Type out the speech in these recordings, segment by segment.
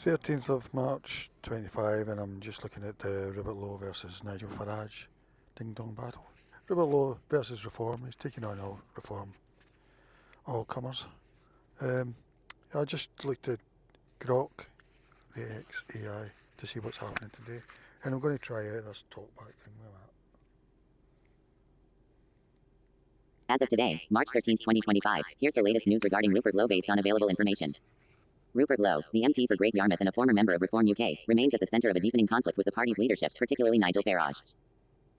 13th of March 25, and I'm just looking at the Rupert Lowe versus Nigel Farage ding dong battle. Rupert Lowe versus Reform. He's taking on all Reform, all comers. I just looked at Grok, the XAI, to see what's happening today, and I'm going to try out this talkback thing with that. As of today, March 13, 2025, here's the latest news regarding Rupert Lowe based on available information. Rupert Lowe, the MP for Great Yarmouth and a former member of Reform UK, remains at the centre of a deepening conflict with the party's leadership, particularly Nigel Farage.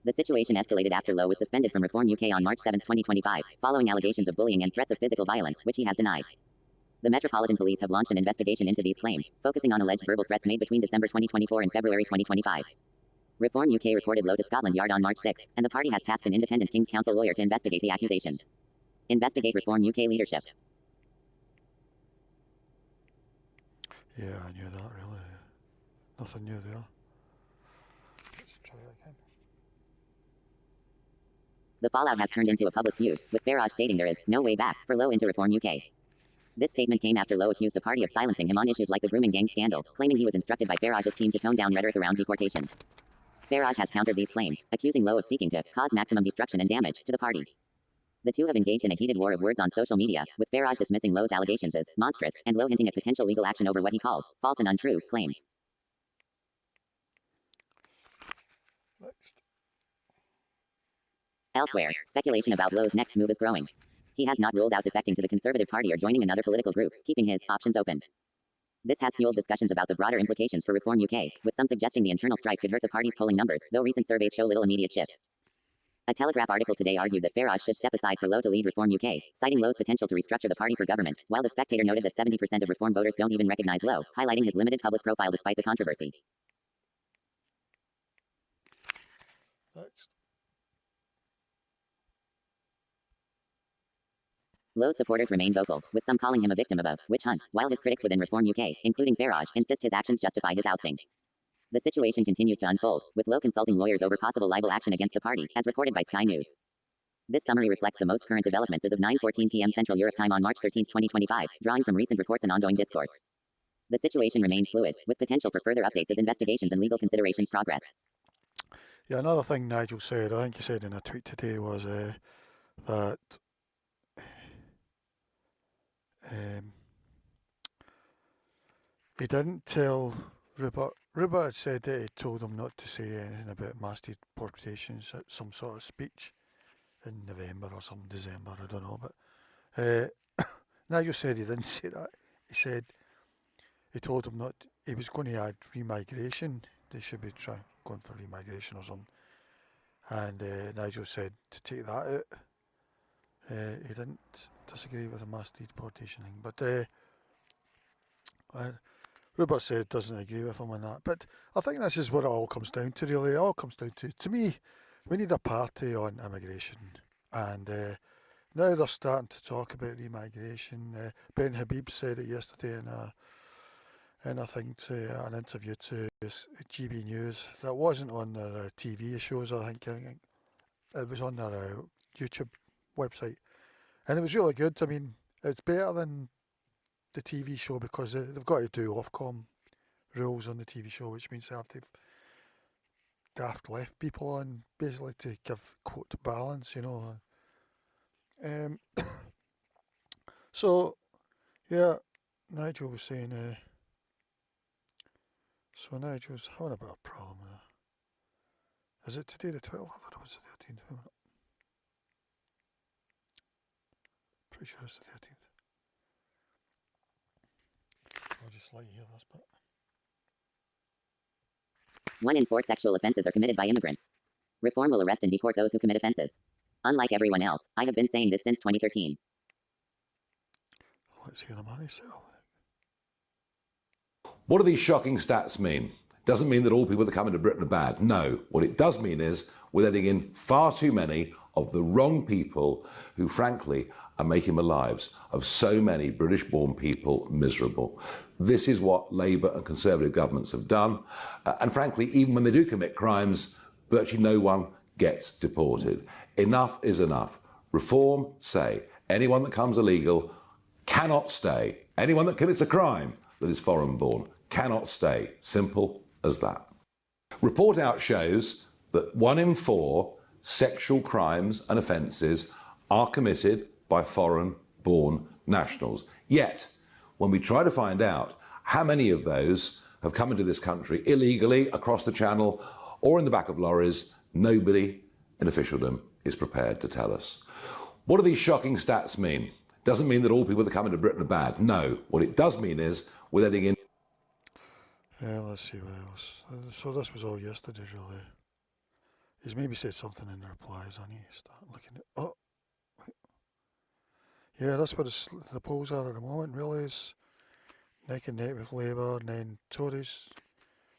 The situation escalated after Lowe was suspended from Reform UK on March 7, 2025, following allegations of bullying and threats of physical violence, which he has denied. The Metropolitan Police have launched an investigation into these claims, focusing on alleged verbal threats made between December 2024 and February 2025. Reform UK reported Lowe to Scotland Yard on March 6, and the party has tasked an independent King's Counsel lawyer to investigate the accusations. Investigate Reform UK leadership. Yeah, I knew that, really. Nothing new there. Let's try it again. The fallout has turned into a public feud, with Farage stating there is no way back for Lowe into Reform UK. This statement came after Lowe accused the party of silencing him on issues like the grooming gang scandal, claiming he was instructed by Farage's team to tone down rhetoric around deportations. Farage has countered these claims, accusing Lowe of seeking to cause maximum destruction and damage to the party. The two have engaged in a heated war of words on social media, with Farage dismissing Lowe's allegations as monstrous, and Lowe hinting at potential legal action over what he calls false and untrue claims. Next. Elsewhere, speculation about Lowe's next move is growing. He has not ruled out defecting to the Conservative Party or joining another political group, keeping his options open. This has fueled discussions about the broader implications for Reform UK, with some suggesting the internal strife could hurt the party's polling numbers, though recent surveys show little immediate shift. A Telegraph article today argued that Farage should step aside for Lowe to lead Reform UK, citing Lowe's potential to restructure the party for government, while The Spectator noted that 70% of Reform voters don't even recognize Lowe, highlighting his limited public profile despite the controversy. Next. Lowe's supporters remain vocal, with some calling him a victim of a witch hunt, while his critics within Reform UK, including Farage, insist his actions justify his ousting. The situation continues to unfold, with Lowe consulting lawyers over possible libel action against the party, as reported by Sky News. This summary reflects the most current developments as of 9:14 p.m. Central Europe Time on March 13, 2025, drawing from recent reports and ongoing discourse. The situation remains fluid, with potential for further updates as investigations and legal considerations progress. Yeah, another thing Nigel said, I think he said in a tweet today, was that he didn't tell Rupert. Rupert had said that he told him not to say anything about mass deportations at some sort of speech in November or some December, I don't know. But Nigel said he didn't say that. He said he told him not. He was going to add remigration. They should be going for remigration or something. And Nigel said to take that out. He didn't disagree with the mass deportation thing, but Rupert said doesn't agree with him on that. But I think this is what it all comes down to, really. It all comes down to me, we need a party on immigration. And now they're starting to talk about remigration. Ben Habib said it yesterday in a thing to an interview to GB News. That wasn't on their TV shows, I think. It was on their YouTube website. And it was really good. I mean, it's better than the TV show because they've got to do Ofcom rules on the TV show, which means they have to daft left people on, basically, to give quote balance, you know. So, yeah, Nigel was saying, so Nigel's having a bit of a problem there. Is it today the 12th? I thought it was the 13th. Pretty sure it's the 13th. I'll just let you hear this bit. 1 in 4 sexual offenses are committed by immigrants. Reform will arrest and deport those who commit offenses. Unlike everyone else, I have been saying this since 2013. Let's hear the man himself. What do these shocking stats mean? It doesn't mean that all people that come into Britain are bad. No. What it does mean is we're letting in far too many of the wrong people who, frankly, are making the lives of so many British-born people miserable. This is what Labour and Conservative governments have done. And frankly, even when they do commit crimes, virtually no one gets deported. Enough is enough. Reform say anyone that comes illegal cannot stay. Anyone that commits a crime that is foreign-born cannot stay. Simple as that. Report out shows that 1 in 4 sexual crimes and offences are committed by foreign-born nationals. Yet, when we try to find out how many of those have come into this country illegally across the channel or in the back of lorries, nobody in officialdom is prepared to tell us. What do these shocking stats mean? It doesn't mean that all people that come into Britain are bad. No, what it does mean is we're letting in. Let's see what else. So this was all yesterday, really. He's maybe said something in the replies. I need to start looking at. Oh, yeah, that's where the polls are at the moment. Really, is neck and neck with Labour, and then Tories.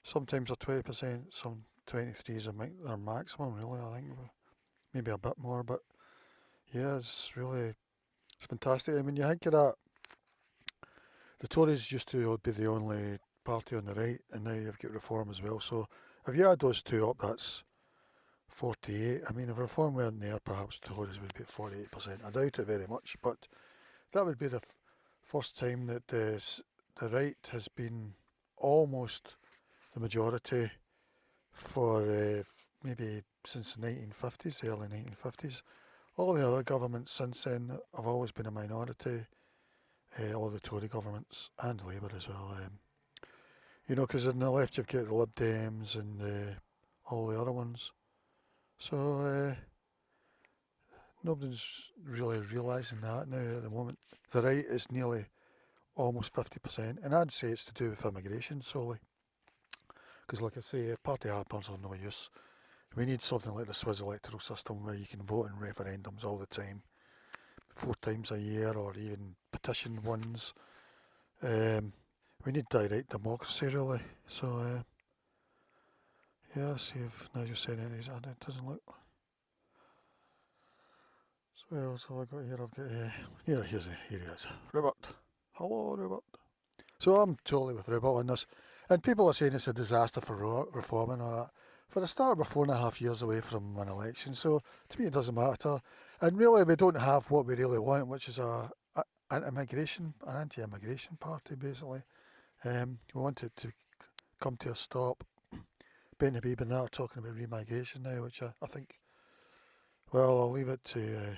Sometimes are 20%, some 23s are their maximum. Really, I think maybe a bit more, but yeah, it's fantastic. I mean, you think of that. The Tories used to be the only party on the right, and now you've got Reform as well. So if you add those two up, that's 48. I mean, if Reform weren't there, perhaps the Tories would be at 48%. I doubt it very much, but that would be the first time that the right has been almost the majority for maybe since the 1950s, the early 1950s. All the other governments since then have always been a minority. All the Tory governments and Labour as well. Because on the left you've got the Lib Dems and all the other ones. So nobody's really realising that now at the moment. The right is nearly almost 50%, and I'd say it's to do with immigration solely. Because like I say, party harpers are no use. We need something like the Swiss electoral system where you can vote in referendums all the time, 4 times a year, or even petition ones. We need direct democracy, really. So, yeah, see if now you're saying it doesn't look. So what else have I got here? I've got, here he is. Rupert. Hello, Rupert. So I'm totally with Rupert on this. And people are saying it's a disaster for Reform and all that. For a start, we're 4.5 years away from an election, so to me it doesn't matter. And really, we don't have what we really want, which is an anti-immigration party, basically. We want it to come to a stop. Ben Habib and that are talking about remigration now, which I think, well, I'll leave it to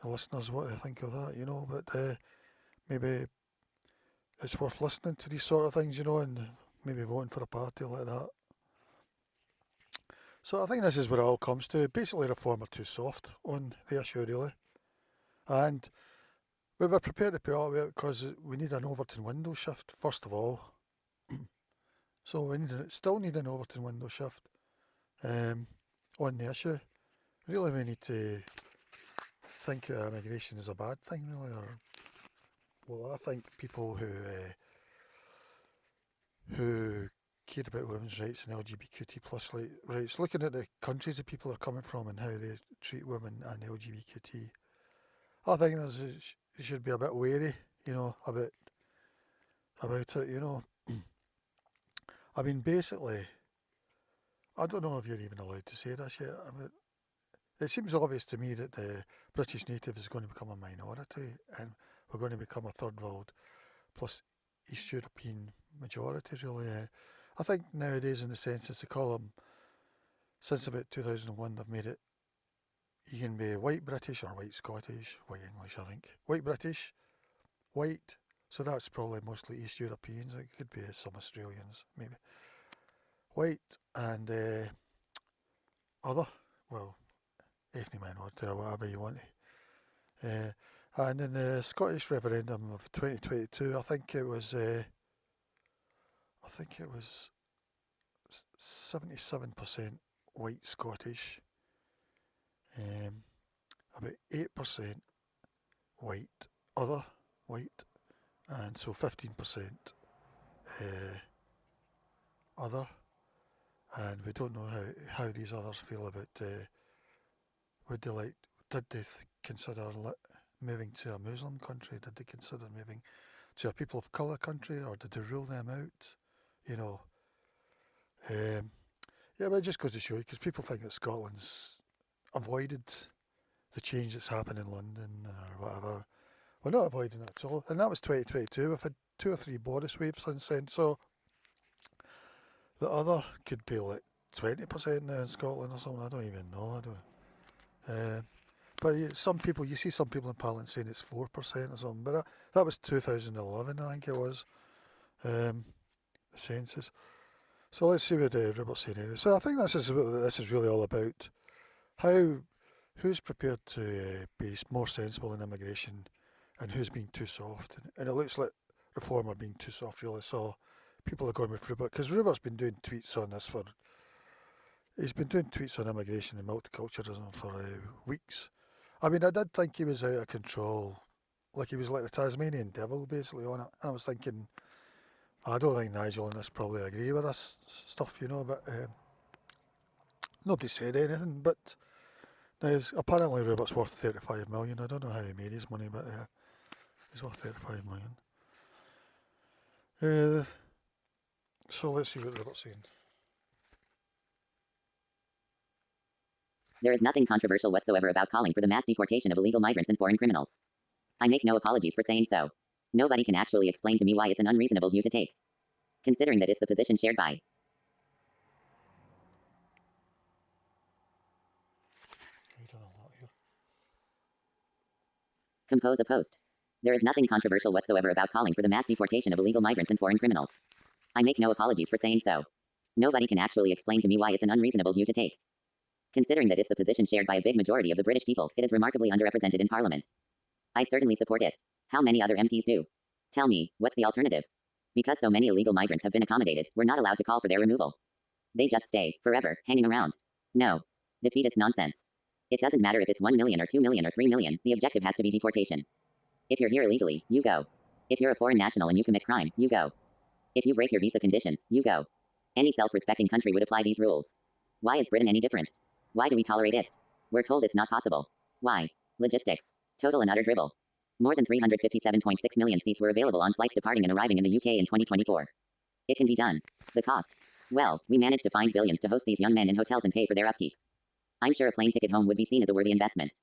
the listeners what they think of that, but maybe it's worth listening to these sort of things, and maybe voting for a party like that. So I think this is where it all comes to. Basically, Reform are too soft on the issue, really. And we were prepared to put up with it because we need an Overton window shift, first of all. So we still need an Overton window shift on the issue. Really, we need to think immigration is a bad thing, really. Well, I think people who care about women's rights and LGBTQ plus rights, looking at the countries that people are coming from and how they treat women and LGBTQ, I think they should be a bit wary, about it, I mean, basically, I don't know if you're even allowed to say this yet. It seems obvious to me that the British native is going to become a minority and we're going to become a third world plus East European majority, really. I think nowadays in the census they call them, since about 2001 they've made it, you can be white British or white Scottish, white English, I think. White British, white, so that's probably mostly East Europeans, it could be some Australians, maybe. White and other, well, ethnic minority or whatever you want to. And in the Scottish referendum of 2022, I think it was 77% white Scottish, about 8% white, other white, and so 15% other. And we don't know how these others feel about did they consider moving to a Muslim country? Did they consider moving to a people of colour country, or did they rule them out? Yeah, but it just goes to show you, because people think that Scotland's avoided the change that's happened in London or whatever. We're not avoiding it at all. And that was 2022. We've had 2 or 3 Boris waves since then. So The other could be like 20% now in Scotland or something. I don't even know. I don't. But some people, you see some people in Parliament saying it's 4% or something. But that was 2011, I think it was. The census. So let's see what Rupert's saying anyway. So I think this is really all about. How who's prepared to be more sensible in immigration, and who's being too soft? And it looks like Reform are being too soft, really. So people are going with Rupert because Rupert's been doing tweets on this for. He's been doing tweets on immigration and multiculturalism for weeks. I mean, I did think he was out of control, like he was like the Tasmanian devil, basically on it. And I was thinking, I don't think Nigel and this probably agree with this stuff, but nobody said anything. But apparently Rupert's worth 35 million. I don't know how he made his money, but he's worth 35 million. So let's see what Rupert's saying. There is nothing controversial whatsoever about calling for the mass deportation of illegal migrants and foreign criminals. I make no apologies for saying so. Nobody can actually explain to me why it's an unreasonable view to take, considering that it's the position shared by. Compose a post. There is nothing controversial whatsoever about calling for the mass deportation of illegal migrants and foreign criminals. I make no apologies for saying so. Nobody can actually explain to me why it's an unreasonable view to take, considering that it's the position shared by a big majority of the British people. It is remarkably underrepresented in Parliament. I certainly support it. How many other MPs do? Tell me, what's the alternative? Because so many illegal migrants have been accommodated, we're not allowed to call for their removal. They just stay, forever, hanging around. No. Defeatist nonsense. It doesn't matter if it's 1 million or 2 million or 3 million, the objective has to be deportation. If you're here illegally, you go. If you're a foreign national and you commit crime, you go. If you break your visa conditions, you go. Any self-respecting country would apply these rules. Why is Britain any different? Why do we tolerate it? We're told it's not possible. Why? Logistics. Total and utter dribble. More than 357.6 million seats were available on flights departing and arriving in the UK in 2024. It can be done. The cost? Well, we managed to find billions to host these young men in hotels and pay for their upkeep. I'm sure a plane ticket home would be seen as a worthy investment.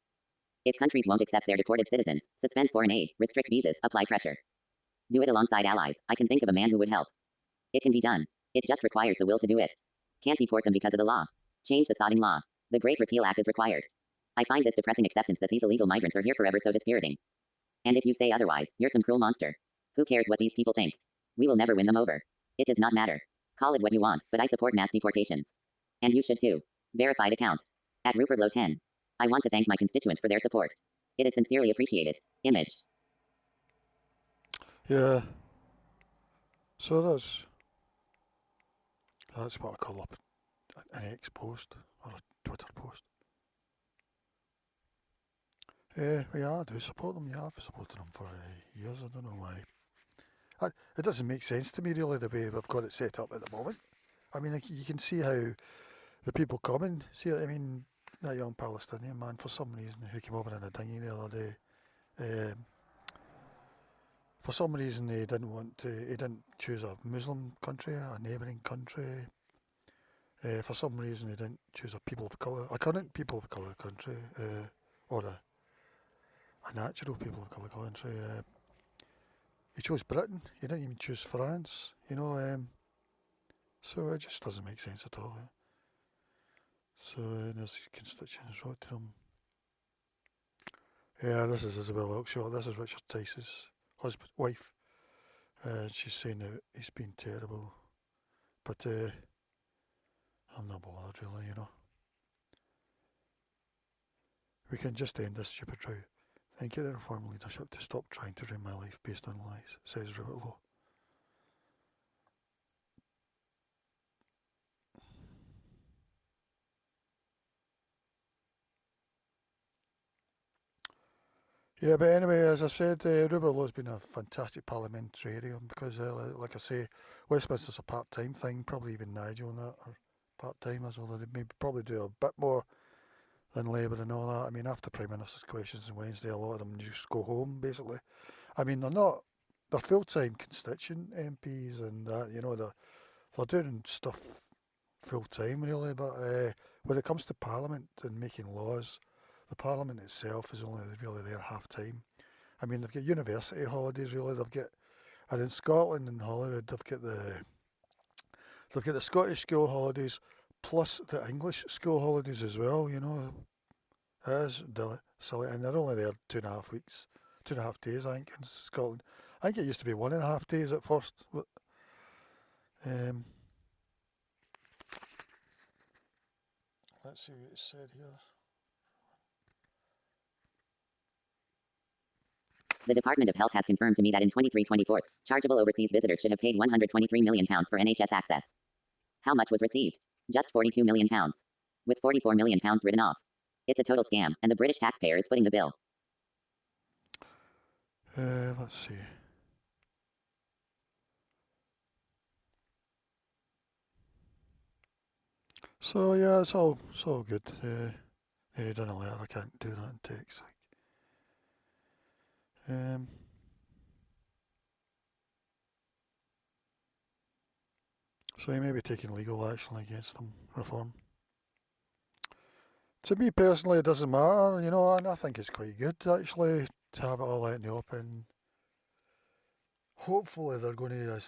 If countries won't accept their deported citizens, suspend foreign aid, restrict visas, apply pressure. Do it alongside allies. I can think of a man who would help. It can be done. It just requires the will to do it. Can't deport them because of the law. Change the sodding law. The Great Repeal Act is required. I find this depressing acceptance that these illegal migrants are here forever so dispiriting. And if you say otherwise, you're some cruel monster. Who cares what these people think? We will never win them over. It does not matter. Call it what you want, but I support mass deportations. And you should too. Verified account. At Rupert Low 10. I want to thank my constituents for their support. It is sincerely appreciated. Image. Yeah. So that's what I call up an X post or a Twitter post. Yeah, I do support them. Yeah, I've supported them for years. I don't know why. It doesn't make sense to me really the way we've got it set up at the moment. I mean, you can see how the people coming. See, I mean, that young Palestinian man for some reason who came over in a dinghy the other day. For some reason, he didn't want to. He didn't choose a Muslim country, a neighbouring country. For some reason, he didn't choose a people of colour, a current people of colour country, or a natural people of colour country. He chose Britain. He didn't even choose France. So it just doesn't make sense at all. So his constituents wrote to him. Yeah, this is Isabel Oakshott. This is Richard Tice's wife. She's saying that he's been terrible, but I'm not bothered really. We can just end this stupid row. Then get the Reform leadership to stop trying to ruin my life based on lies, says Rupert Lowe. Yeah, but anyway, as I said, Rupert Lowe's been a fantastic parliamentarian because, like I say, Westminster's a part-time thing, probably even Nigel and that are part-timers, although they maybe probably do a bit more than Labour and all that. I mean, after Prime Minister's questions on Wednesday, a lot of them just go home, basically. I mean, they're full-time constituent MPs and that, they're doing stuff full-time, really, but when it comes to Parliament and making laws, the Parliament itself is only really there half-time. I mean, they've got university holidays, really. And in Scotland and Holyrood, they've got They've got the Scottish school holidays plus the English school holidays as well, you know. It is silly, and they're only there 2.5 weeks, 2.5 days, I think, in Scotland. I think it used to be 1.5 days at first. But, um, let's see what it said here. The Department of Health has confirmed to me that in 23/24, chargeable overseas visitors should have paid £123 million for NHS access. How much was received? Just £42 million, with £44 million written off. It's a total scam, and the British taxpayer is footing the bill. Let's see. So yeah, it's all good. You done a letter. I can't do that in text. Um, so he may be taking legal action against them. Reform. To me personally, it doesn't matter, you know, and I think it's quite good actually to have it all out in the open. Hopefully, they're going to.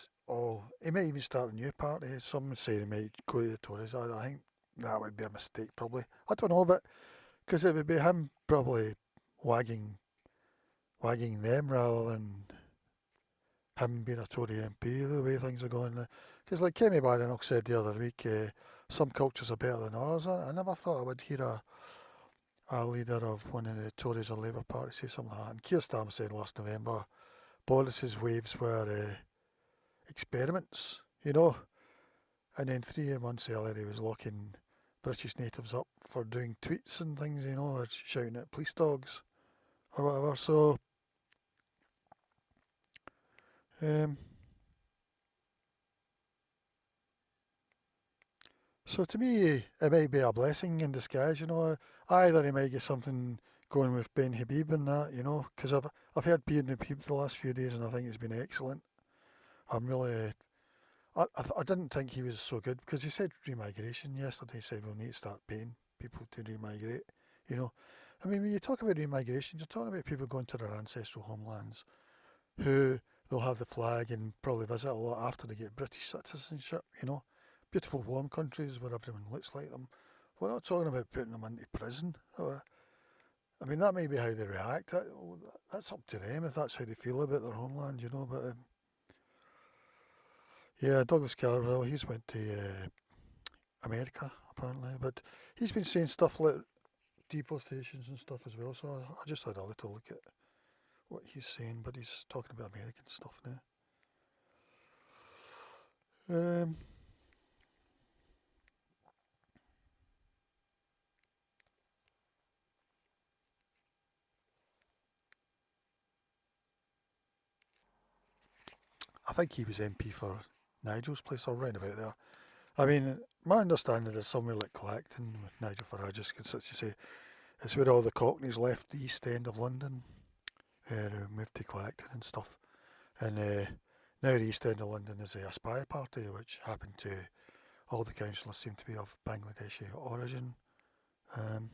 He might even start a new party. Some say he might go to the Tories. I think that would be a mistake, probably. I don't know, but because it would be him probably wagging, wagging them rather than him being a Tory MP. The way things are going, because like Kenny Badenoch said the other week, some cultures are better than others. I never thought I would hear a leader of one of the Tories or Labour Party say something like that. And Keir Starmer said last November, Boris's waves were experiments, you know. And then 3 months earlier, he was locking British natives up for doing tweets and things, you know, or shouting at police dogs or whatever. Um, so to me, it might be a blessing in disguise, you know. Either he might get something going with Ben Habib and that, you know, because I've heard Ben Habib the last few days and I think it's been excellent. I'm really I didn't think he was so good because he said remigration yesterday. He said we'll need to start paying people to remigrate. You know, I mean, when you talk about remigration, you're talking about people going to their ancestral homelands who they'll have the flag and probably visit a lot after they get British citizenship. You know, beautiful warm countries where everyone looks like them. We're not talking about putting them into prison. I mean, that may be how they react. That's up to them if that's how they feel about their homeland. You know, but. Yeah, Douglas Carville, he's went to America apparently, but he's been saying stuff like deportations and stuff as well. So I just had a little look at what he's saying, but he's talking about American stuff now. Um, I think he was MP for Nigel's place or round about there. I mean, my understanding is somewhere like Clacton with Nigel Farage's constituency. It's where all the Cockneys left the East End of London, moved to Clacton and stuff. And now the East End of London is the Aspire Party, which happened to all the councillors seem to be of Bangladeshi origin. Um,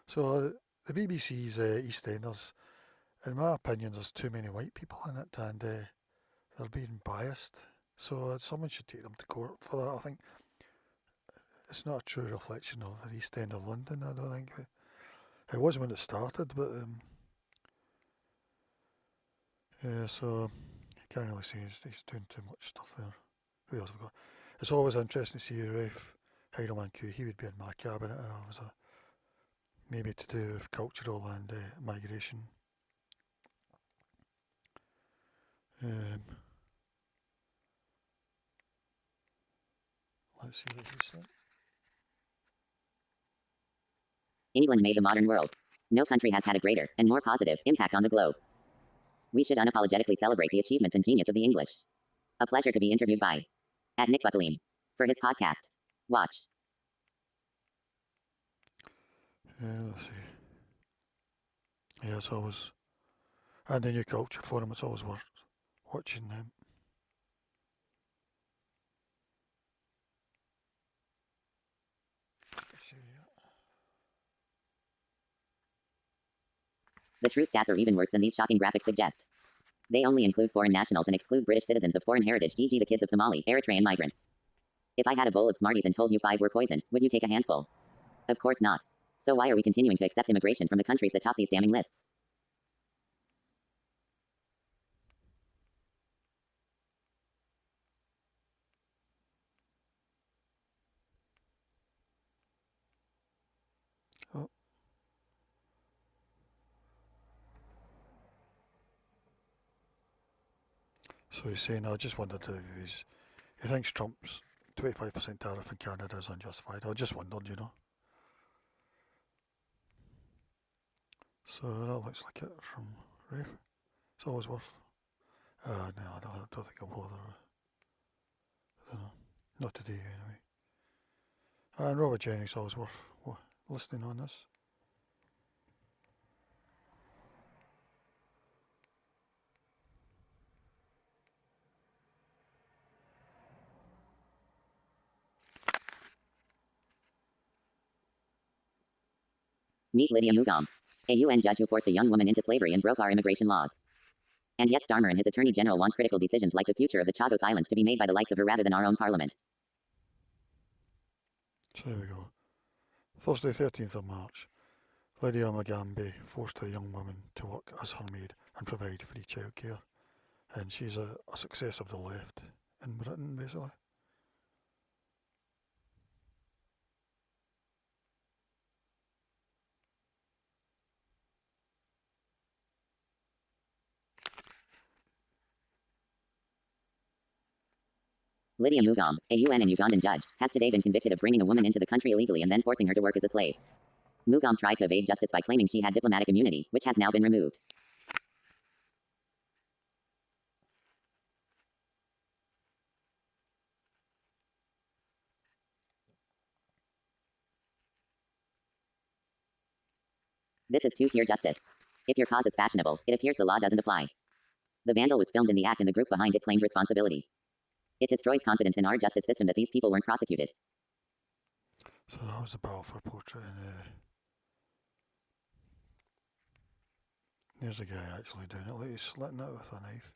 so the BBC's EastEnders, in my opinion, there's too many white people in it, and they're being biased. So someone should take them to court for that. I think it's not a true reflection of the East End of London. I don't think it was when it started, but yeah. So I can't really say he's doing too much stuff there. Who else have we got? It's always interesting to see Rafe Heidelman Q. He would be in my cabinet. Maybe to do with cultural and migration. Um, let's see what he said. England made the modern world. No country has had a greater and more positive impact on the globe. We should unapologetically celebrate the achievements and genius of the English. A pleasure to be interviewed by @Nick Buckaleme for his podcast. Watch. Let's see. Yeah, it's always. And the New Culture Forum, it's always worth watching them. Let's see, yeah. The true stats are even worse than these shocking graphics suggest. They only include foreign nationals and exclude British citizens of foreign heritage, e.g., the kids of Somali, Eritrean migrants. If I had a bowl of Smarties and told you 5 were poisoned, would you take a handful? Of course not. So why are we continuing to accept immigration from the countries that top these damning lists? Oh. So he's saying, I just wondered if he thinks Trump's 25% tariff in Canada is unjustified. I just wondered, you know. So that looks like it from Rafe. It's always worth. No, I don't think I'll bother. I don't know. Not today, anyway. And Robert Jennings, always worth listening on this. Meet Lydia Mugam, a UN judge who forced a young woman into slavery and broke our immigration laws. And yet Starmer and his attorney general want critical decisions like the future of the Chagos Islands to be made by the likes of her rather than our own parliament. So there we go. Thursday, 13th of March. Lydia Mugambi forced a young woman to work as her maid and provide free childcare. And she's a success of the left in Britain, basically. Lydia Mugam, a UN and Ugandan judge, has today been convicted of bringing a woman into the country illegally and then forcing her to work as a slave. Mugam tried to evade justice by claiming she had diplomatic immunity, which has now been removed. This is two-tier justice. If your cause is fashionable, it appears the law doesn't apply. The vandal was filmed in the act and the group behind it claimed responsibility. It destroys confidence in our justice system that these people weren't prosecuted. So that was the battle for portrait. And there's a guy actually doing it, like he's slitting it with a knife.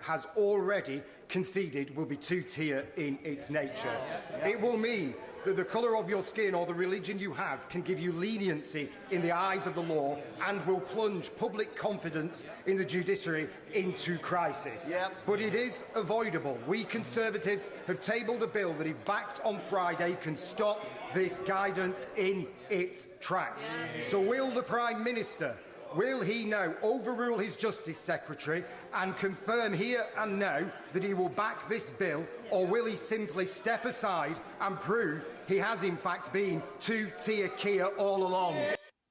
Has already conceded will be two-tier in its nature. It will mean that the colour of your skin or the religion you have can give you leniency in the eyes of the law and will plunge public confidence in the judiciary into crisis. But it is avoidable. We Conservatives have tabled a bill that, if backed on Friday, can stop this guidance in its tracks. So will the Prime Minister, will he now overrule his Justice Secretary and confirm here and now that he will back this bill, or will he simply step aside and prove he has in fact been two-tier Kia all along?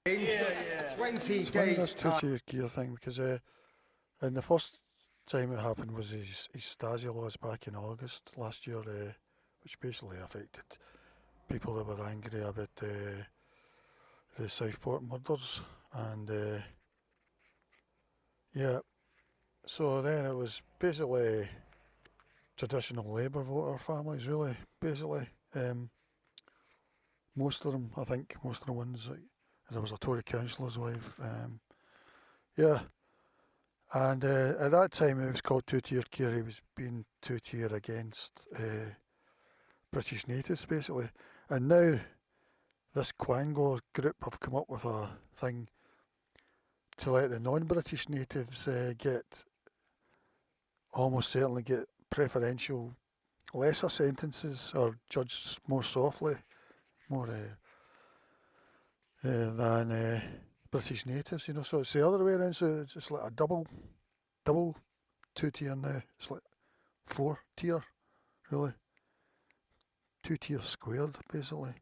In just 20 days' time. Two-tier Kia thing, because and the first time it happened was his Stasi laws back in August last year, which basically affected people that were angry about the Southport murders. And yeah, so then it was basically traditional Labour voter families, really, basically. Most of them, I think, most of the ones, like, there was a Tory councillor's wife. Yeah, and at that time it was called two-tier care. He was being two-tier against British natives, basically. And now this Quangor group have come up with a thing to let the non-British natives almost certainly get preferential lesser sentences or judged more softly, more than British natives, you know. So it's the other way around. So it's just like a double two-tier now. It's like 4-tier, really. 2 tiers squared, basically.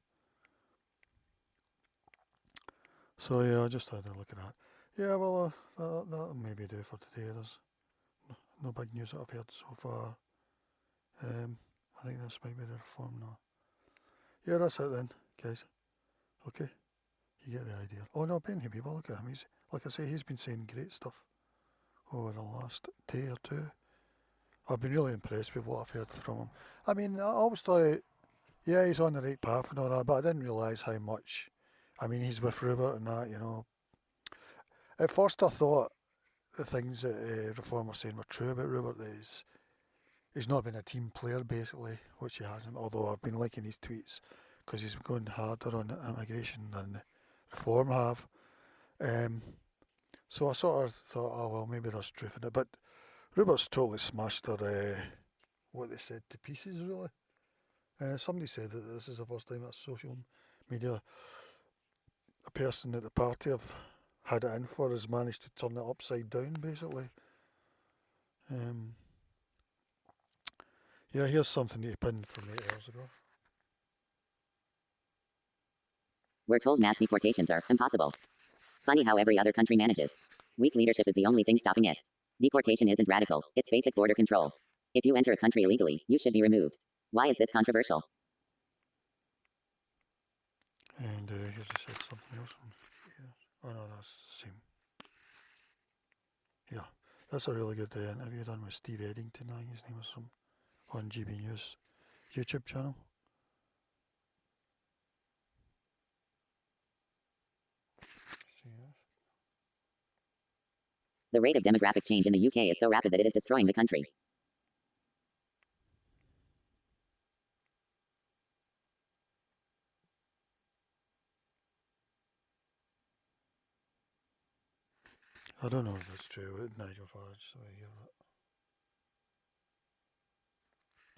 So yeah, I just had a look at that. Yeah, well, that'll maybe do for today. There's no big news that I've heard so far. I think this might be the reform now. Yeah, that's it then, guys. Okay, you get the idea. Oh no, Ben Habib, look at him. Like I say, he's been saying great stuff over the last day or two. I've been really impressed with what I've heard from him. I mean, I always thought, yeah, he's on the right path and all that, but I didn't realise how much. I mean, he's with Rupert and that, you know. At first, I thought the things that Reform were saying were true about Rupert. That he's not been a team player, basically, which he hasn't, although I've been liking his tweets because he's going harder on immigration than Reform have. Um, so I sort of thought, oh, well, maybe there's truth in it. But Rupert's totally smashed their, what they said to pieces, really. Somebody said that this is the first time that social media, a person at the party have had it in for, has managed to turn it upside down, basically. Um, yeah, here's something that he pinned from 8 hours ago. We're told mass deportations are impossible. Funny how every other country manages. Weak leadership is the only thing stopping it. Deportation isn't radical, it's basic border control. If you enter a country illegally, you should be removed. Why is this controversial? And here's he said something else. Oh no, that's the same. Yeah, that's a really good interview done with Steve Eddington, I think his name was, from on GB News YouTube channel. See this? The rate of demographic change in the UK is so rapid that it is destroying the country. I don't know if that's true with Nigel Farage, so I hear that.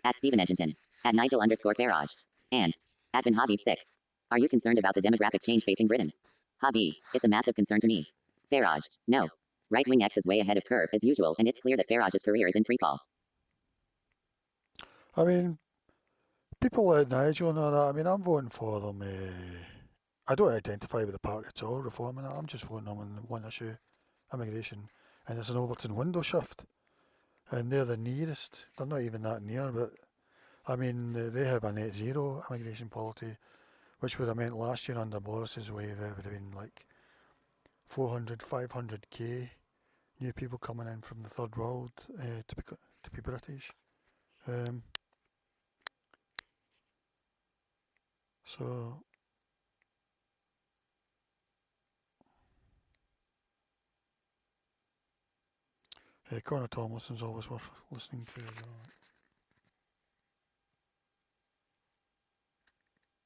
At Stephen Edginton. At Nigel_Farage. And at Ben Habib 6. Are you concerned about the demographic change facing Britain? Habib, it's a massive concern to me. Farage, no. Right-wing X is way ahead of curve as usual, and it's clear that Farage's career is in freefall. I mean, people like Nigel and all that, I mean, I'm voting for them. I don't identify with the party at all, Reform and that. I'm just voting them on one issue, immigration. And it's an Overton window shift. And they're the nearest. They're not even that near, but I mean, they have a net zero immigration policy, which would have meant last year under Boris's wave, it would have been like 400, 500k new people coming in from the third world to be British. So Connor Tomlinson's always worth listening to.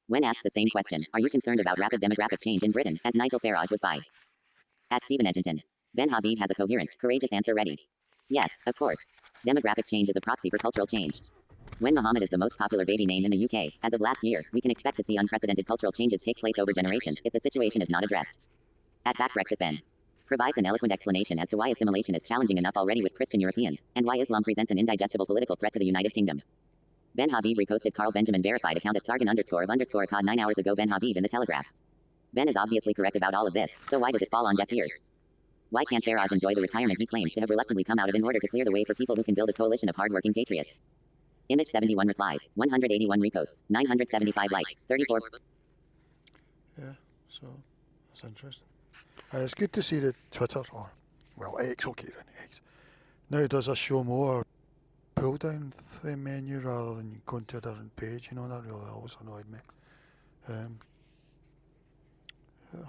When asked the same question, are you concerned about rapid demographic change in Britain, as Nigel Farage was by? At Stephen Edginton. Ben Habib has a coherent, courageous answer ready. Yes, of course. Demographic change is a proxy for cultural change. When Mohammed is the most popular baby name in the UK, as of last year, we can expect to see unprecedented cultural changes take place over generations if the situation is not addressed. At Back Brexit Ben. Provides an eloquent explanation as to why assimilation is challenging enough already with Christian Europeans, and why Islam presents an indigestible political threat to the United Kingdom. Ben Habib reposted Carl Benjamin verified account at Sargon_of_Cod 9 hours ago. Ben Habib in the Telegraph. Ben is obviously correct about all of this, so why does it fall on deaf ears? Why can't Farage enjoy the retirement he claims to have reluctantly come out of in order to clear the way for people who can build a coalition of hardworking patriots? Image 71 replies, 181 reposts, 975 likes, 34. Yeah, so that's interesting. It's good to see that Twitter, or well, X, okay then, X, now does a show more pull down the menu rather than going to a different page. You know, that really always annoyed me.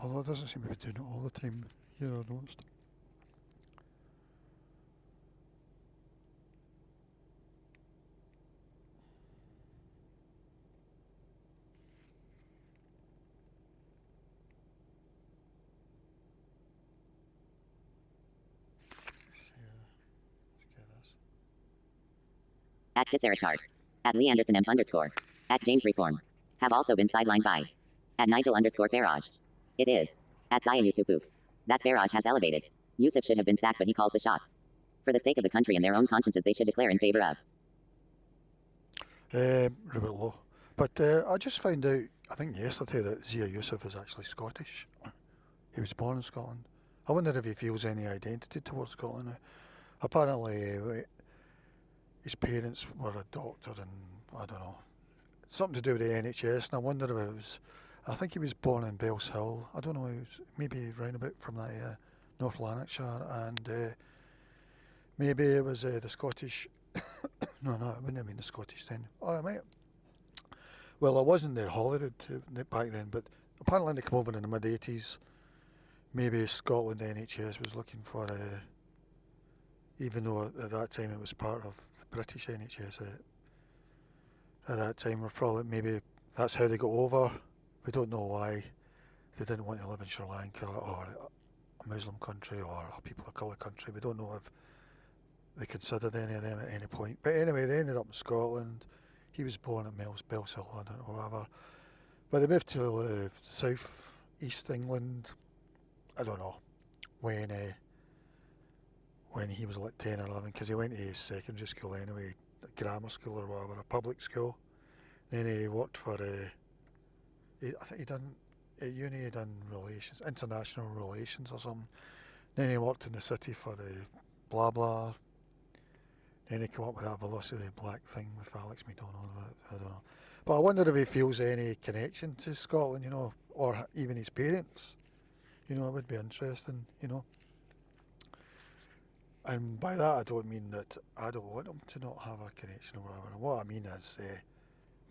Although it doesn't seem to be doing it all the time here, I noticed. At Tisserachard. At Lee Anderson M underscore. At James Reform. Have also been sidelined by. At Nigel_Farage. It is. At Zaya Yusufuk. That Farage has elevated. Yusuf should have been sacked, but he calls the shots. For the sake of the country and their own consciences, they should declare in favor of. Rupert Lowe. But I just found out, I think yesterday, that Zia Yusuf is actually Scottish. He was born in Scotland. I wonder if he feels any identity towards Scotland now. Apparently, his parents were a doctor and, I don't know, something to do with the NHS, and I wonder if it was, I think he was born in Bells Hill. I don't know, he was maybe round about from that North Lanarkshire, and maybe it was the Scottish No, I wouldn't mean the Scottish then. Alright, mate. Well, I wasn't the Holyrood back then, but apparently they come over in the mid-80s. Maybe Scotland NHS was looking for, even though at that time it was part of the British NHS, at that time we're probably, maybe that's how they got over. We don't know why they didn't want to live in Sri Lanka or a Muslim country or a people of colour country. We don't know if they considered any of them at any point. But anyway, they ended up in Scotland. He was born at Bellshill, London, or whatever. But they moved to south east England. I don't know when he was like 10 or 11, because he went to secondary school anyway, grammar school or whatever, a public school. Then he worked for I think he done at uni. He done international relations or something. Then he worked in the city for blah blah. Then he came up with that Velocity Black thing with Alex McDonald. I don't know. But I wonder if he feels any connection to Scotland, or even his parents. It would be interesting, And by that I don't mean that I don't want him to not have a connection or whatever. What I mean is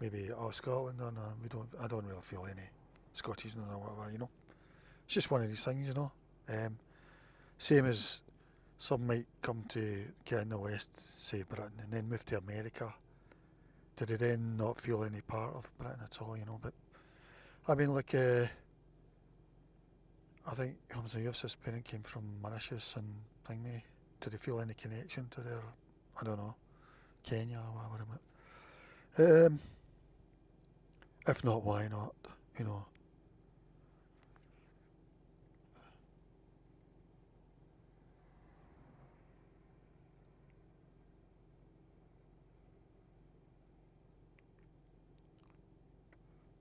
maybe Scotland, or no, I don't really feel any Scottish or whatever, It's just one of these things, Same as some might come to get in the West, say Britain, and then move to America. Did they then not feel any part of Britain at all, But I mean, like, I think Hamza Yousaf's parent came from Mauritius and thingy. Did they feel any connection to their, I don't know, Kenya or whatever? If not, why not?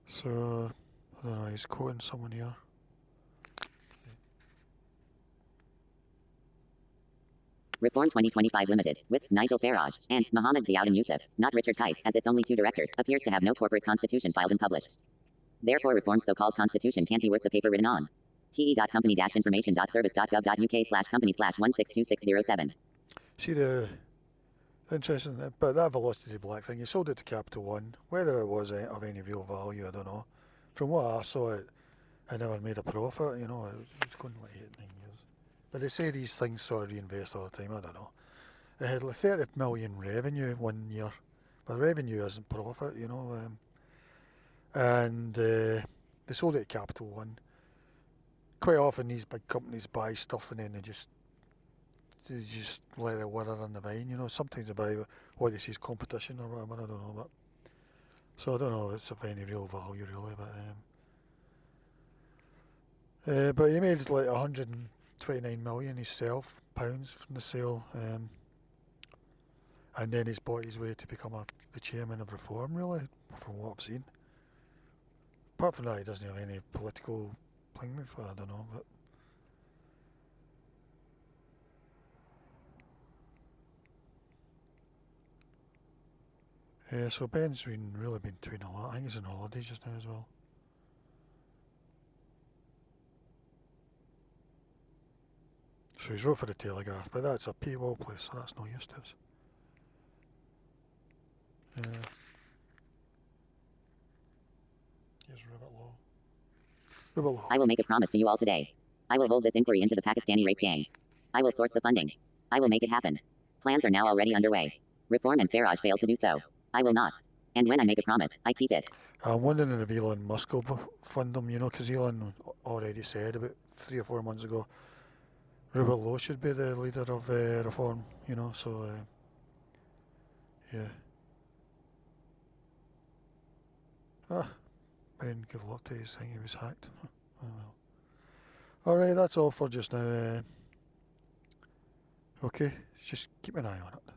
So, I don't know, he's quoting someone here. Reform 2025 Limited, with Nigel Farage and Mohammed Ziauddin Yousaf, not Richard Tice, as its only two directors, appears to have no corporate constitution filed and published. Therefore, Reform's so-called constitution can't be worth the paper written on. te.company-information.service.gov.uk/company/162607. See the interesting, but that Velocity Black thing, he sold it to Capital One. Whether it was of any real value, I don't know. From what I saw, it never made a profit. It was going like 8-9 years. But they say these things sort of reinvest all the time. I don't know. It had like 30 million revenue one year, but revenue isn't profit, and they sold it to Capital One. Quite often these big companies buy stuff and then they just let it wither on the vine, Sometimes they buy what they see as competition or whatever, I don't know. But so I don't know if it's of any real value really, but he made like 129 million himself pounds from the sale, and then he's bought his way to become the chairman of Reform, really, from what I've seen. Apart from that, he doesn't have any political thing with it, I don't know, but yeah, so Ben's really been doing a lot. I think he's on holiday just now as well. So he's wrote for the Telegraph, but that's a paywall place, so that's no use to us. Here's Rupert Law. I will make a promise to you all today. I will hold this inquiry into the Pakistani rape gangs. I will source the funding. I will make it happen. Plans are now already underway. Reform and Farage failed to do so. I will not. And when I make a promise, I keep it. I'm wondering if Elon Musk will fund them, because Elon already said about 3 or 4 months ago Rupert Law should be the leader of Reform, so yeah. Ben, good luck to his thing, he was hacked. Oh well. Alright, that's all for just now. Okay, just keep an eye on it.